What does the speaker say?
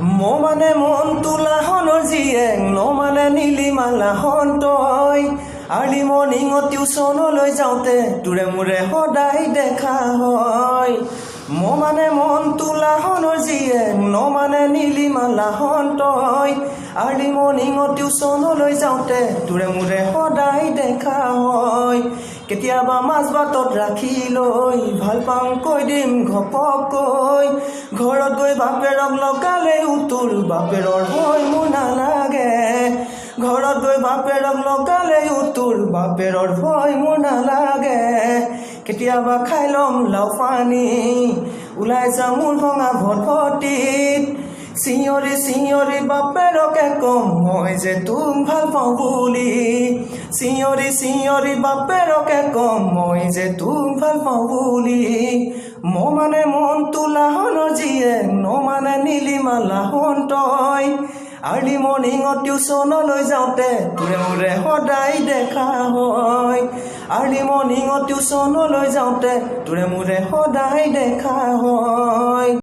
মানে মন তোলাহনৰ জীয়েক মানে নীলিমালাহন তই আৰ্লি মৰ্ণিঙত টিউচনলৈ যাওঁতে তোৰে মোৰে সদায় দেখা হয় মানে মন তোলাহনৰ জীয়েক মানে নীলিমালাহন তই আৰ্লি মৰ্ণিঙত টিউচনলৈ যাওঁতে তোৰে মোৰে সদায় দেখা হয় কেতিয়াবা মাছ বাটত ৰাখি লৈ ভাল পাওঁ কৈ দিম ঘপকৈ ঘৰত গৈ বাপেৰক লগালেও তোৰ বাপেৰৰ ভয় মোৰ নালাগে ঘৰত গৈ বাপেৰক লগালেও তোৰ বাপেৰৰ ভয় মোৰ নালাগে কেতিয়াবা খাই ল'ম লাও পানী ওলাই যাম মোৰ ভঙা ভটভটিত চিঞৰি চিঞৰি বাপেৰকে কম মই যে তোক ভাল পাওঁ বুলি চিঞৰি চিঞৰি বাপেৰকে কম মই যে তোক ভাল পাওঁ বুলি মানে মন তোলাহনৰ জীয়েক মানে নীলিমালাহন তই আৰ্লি মৰ্ণিঙত টিউচনলৈ যাওঁতে তোৰে মোৰে সদায় দেখা হয় আৰ্লি মৰ্ণিঙত টিউচনলৈ যাওঁতে তোৰে মোৰে সদায় দেখা হয়